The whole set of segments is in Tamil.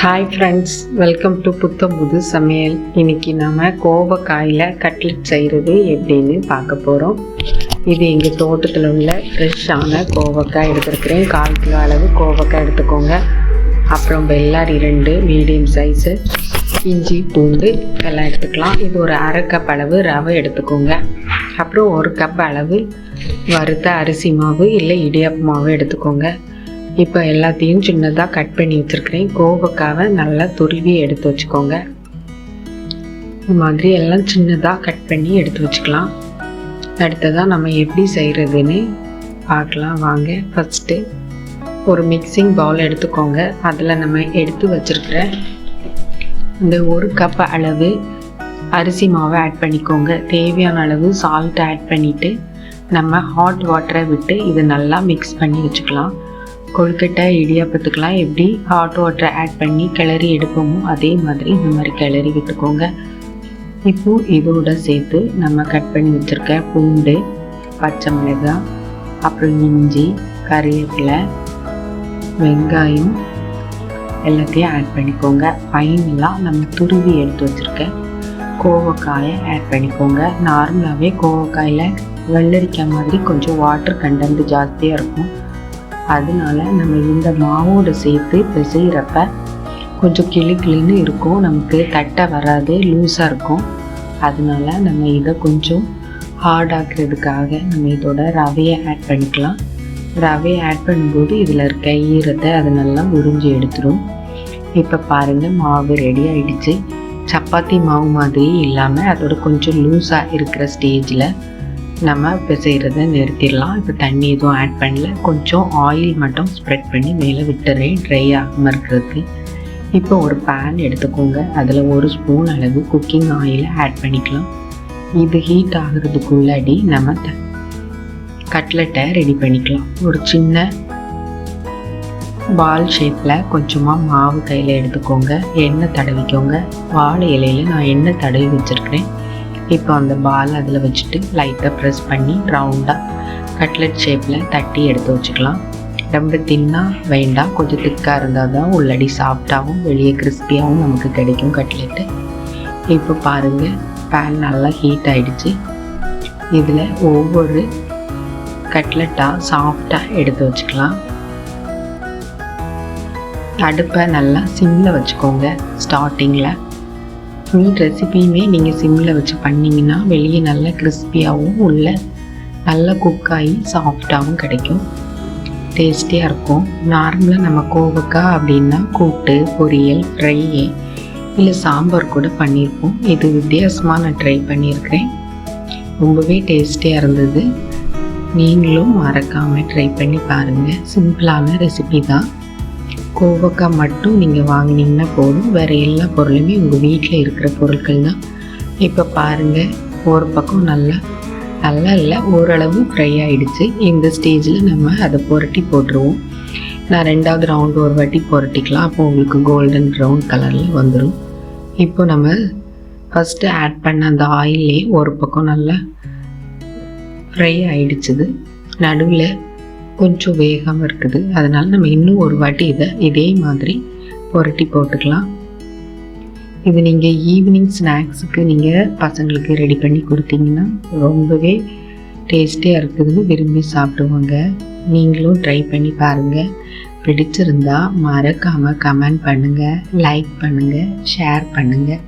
ஹாய் ஃப்ரெண்ட்ஸ், வெல்கம் டு புத்தம் புது சமையல். இன்றைக்கி நம்ம கோவக்காயில் கட்லெட் செய்கிறது எப்படின்னு பார்க்க போகிறோம். இது எங்கள் தோட்டத்தில் உள்ள ஃப்ரெஷ்ஷான கோவக்காய் எடுத்துருக்கிறேன். 1/4 கிலோ அளவு கோவக்காய் எடுத்துக்கோங்க. அப்புறம் வெள்ளாரி 2 மீடியம் சைஸு, இஞ்சி பூண்டு எல்லாம் எடுத்துக்கலாம். இது ஒரு 1/2 கப் அளவு ரவை எடுத்துக்கோங்க. அப்புறம் 1 கப் அளவு வறுத்த அரிசி மாவு இல்லை இடியாப்பு மாவு எடுத்துக்கோங்க. இப்போ எல்லாத்தையும் சின்னதாக கட் பண்ணி வச்சுருக்கிறேன். கோவக்காவை நல்லா துருவி எடுத்து வச்சுக்கோங்க. இது மாதிரி எல்லாம் சின்னதாக கட் பண்ணி எடுத்து வச்சுக்கலாம். அடுத்ததாக நம்ம எப்படி செய்கிறதுன்னு பார்க்கலாம் வாங்க. ஃபஸ்ட்டு ஒரு மிக்சிங் பவுல் எடுத்துக்கோங்க. அதில் நம்ம எடுத்து வச்சுருக்கிற இந்த 1 கப் அளவு அரிசி மாவை ஆட் பண்ணிக்கோங்க. தேவையான அளவு சால்ட் ஆட் பண்ணிவிட்டு நம்ம ஹாட் வாட்டரை விட்டு இதை நல்லா மிக்ஸ் பண்ணி வச்சுக்கலாம். கொழுக்கட்டை இடியாப்பத்துக்கெலாம் எப்படி ஹாட் வாட்டரை ஆட் பண்ணி கிளறி எடுப்போமோ அதே மாதிரி இந்த மாதிரி கிளறி விட்டுக்கோங்க. இப்போது இதோட சேர்த்து நம்ம கட் பண்ணி வச்சுருக்க பூண்டு, பச்சை மிளகாய், அப்புறம் இஞ்சி, கறிவேப்பிலை, வெங்காயம் எல்லாத்தையும் ஆட் பண்ணிக்கோங்க. ஃபைனலாக நம்ம துருவி எடுத்து வச்சுருக்க கோவக்காயை ஆட் பண்ணிக்கோங்க. நார்மலாகவே கோவக்காயில் வெள்ளரிக்காய் மாதிரி கொஞ்சம் வாட்டர் கண்டென்ட் ஜாஸ்தியாக இருக்கும். அதனால நம்ம இந்த மாவோடு சேர்த்து பிசைகிறப்ப கொஞ்சம் கிளின்னு இருக்கும், நமக்கு தட்டை வராது, லூஸாக இருக்கும். அதனால நம்ம இதை கொஞ்சம் ஹார்டாக்குறதுக்காக நம்ம இதோட ரவையை ஆட் பண்ணிக்கலாம். ரவையை ஆட் பண்ணும்போது இதில் இருக்க ஈரத்தை அது நல்லா உறிஞ்சி எடுத்துடும். இப்போ பாருங்கள், மாவு ரெடி ஆகிடுச்சு. சப்பாத்தி மாவு மாதிரி இல்லாமல் அதோட கொஞ்சம் லூஸாக இருக்கிற ஸ்டேஜில் நம்ம பிசைகிறத நிறுத்திடலாம். இப்போ தண்ணி எதுவும் ஆட் பண்ணல, கொஞ்சம் ஆயில் மட்டும் ஸ்ப்ரெட் பண்ணி மேலே விட்டுறேன் ட்ரை ஆகாமல் இருக்கிறதுக்கு. இப்போ ஒரு பேன் எடுத்துக்கோங்க. அதில் 1 ஸ்பூன் அளவு குக்கிங் ஆயிலை ஆட் பண்ணிக்கலாம். இது ஹீட் ஆகிறதுக்குள்ளாடி நம்ம கட்லெட்டை ரெடி பண்ணிக்கலாம். ஒரு சின்ன பால் ஷேப்பில் கொஞ்சமாக மாவு கையில் எடுத்துக்கோங்க. எண்ணெய் தடவிக்கோங்க. வாழை இலையில் நான் எண்ணெய் தடவி வச்சுருக்கிறேன். இப்போ அந்த பால் அதில் வச்சுட்டு லைட்டாக ப்ரெஸ் பண்ணி ரவுண்டாக கட்லெட் ஷேப்பில் தட்டி எடுத்து வச்சுக்கலாம். ரொம்ப தின்னாக வேண்டாம், கொஞ்சம் திக்காக இருந்தால் தான் உள்ளடி சாஃப்டாகவும் வெளியே கிறிஸ்பியாகவும் நமக்கு கிடைக்கும் கட்லெட்டு. இப்போ பாருங்கள், பேன் நல்லா ஹீட் ஆகிடுச்சு. இதில் ஒவ்வொரு கட்லெட்டாக சாஃப்டாக எடுத்து வச்சுக்கலாம். அடுப்பை நல்லா சிம்மில் வச்சுக்கோங்க. ஸ்டார்டிங்கில் ஃபுல் ரெசிபியுமே நீங்கள் சிம்மில் வச்சு பண்ணிங்கன்னா வெளியே நல்லா கிறிஸ்பியாகவும் உள்ள நல்லா குக்காகி சாஃப்டாகவும் கிடைக்கும், டேஸ்டியாக இருக்கும். நார்மலாக நம்ம கோவக்காய் அப்படின்னா கூட்டு, பொரியல், ஃப்ரை இல்லை சாம்பார் கூட பண்ணியிருப்போம். இது வித்தியாசமாக நான் ட்ரை பண்ணியிருக்கிறேன். ரொம்பவே டேஸ்டியாக இருந்தது. நீங்களும் மறக்காமல் ட்ரை பண்ணி பாருங்கள். சிம்பிளான ரெசிபி தான். கோவக்காய் மட்டும் நீங்கள் வாங்கினீங்கன்னா போதும், வேறு எல்லா பொருளுமே உங்கள் வீட்டில் இருக்கிற பொருட்கள் தான். இப்போ பாருங்கள், ஒரு பக்கம் நல்லா இல்லை, ஓரளவு ஃப்ரை ஆகிடுச்சு. இந்த ஸ்டேஜில் நம்ம அதை புரட்டி போட்டுருவோம். நான் 2வது ரவுண்டு ஒரு வாட்டி புரட்டிக்கலாம். அப்போ உங்களுக்கு கோல்டன் ப்ரௌன் கலரில் வந்துடும். இப்போ நம்ம ஃபஸ்ட்டு ஆட் பண்ண அந்த ஆயிலே ஒரு பக்கம் நல்லா ஃப்ரை ஆகிடுச்சுது, நடுவில் கொஞ்சம் வேகாமல் இருக்குது. அதனால் நம்ம இன்னும் ஒரு வாட்டி இதே மாதிரி புரட்டி போட்டுக்கலாம். இது நீங்கள் ஈவினிங் ஸ்நாக்ஸுக்கு நீங்கள் பசங்களுக்கு ரெடி பண்ணி கொடுத்தீங்கன்னா ரொம்பவே டேஸ்டியாக இருக்குதுன்னு விரும்பி சாப்பிடுவாங்க. நீங்களும் ட்ரை பண்ணி பாருங்கள். பிடிச்சிருந்தா மறக்காமல் கமெண்ட் பண்ணுங்கள், லைக் பண்ணுங்கள், ஷேர் பண்ணுங்கள்.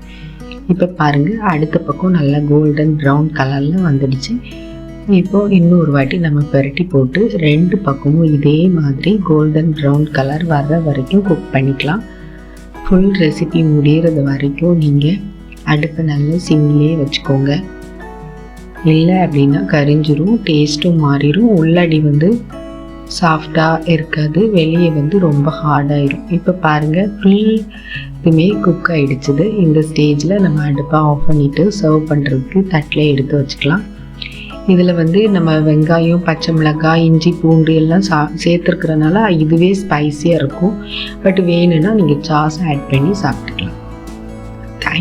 இப்போ பாருங்கள், அடுத்த பக்கம் நல்லா கோல்டன் ப்ரௌன் கலரில் வந்துடுச்சு. இப்போது இன்னொரு வாட்டி நம்ம புரட்டி போட்டு 2 பக்கமும் இதே மாதிரி கோல்டன் ப்ரௌன் கலர் வர்ற வரைக்கும் குக் பண்ணிக்கலாம். ஃபுல் ரெசிபி முடிகிறது வரைக்கும் நீங்கள் அடுப்பு நல்ல சிம்மிலே வச்சுக்கோங்க. இல்லை அப்படின்னா கரிஞ்சிரும், டேஸ்ட்டும் மாறிடும், உள்ளடி சாஃப்டாக இருக்காது, வெளியே ரொம்ப ஹார்டாயிடும். இப்போ பாருங்கள், ஃபுல் இதுமே குக் ஆகிடுச்சுது. இந்த ஸ்டேஜில் நம்ம அடுப்பை ஆஃப் பண்ணிவிட்டு சர்வ் பண்ணுறதுக்கு தட்டில் எடுத்து வச்சுக்கலாம். இதில் நம்ம வெங்காயம், பச்சை மிளகாய், இஞ்சி பூண்டு எல்லாம் சேர்த்துருக்கிறனால இதுவே ஸ்பைஸியாக இருக்கும். பட் வேணும்னா நீங்கள் சாஸ் ஆட் பண்ணி சாப்பிட்டுக்கலாம்.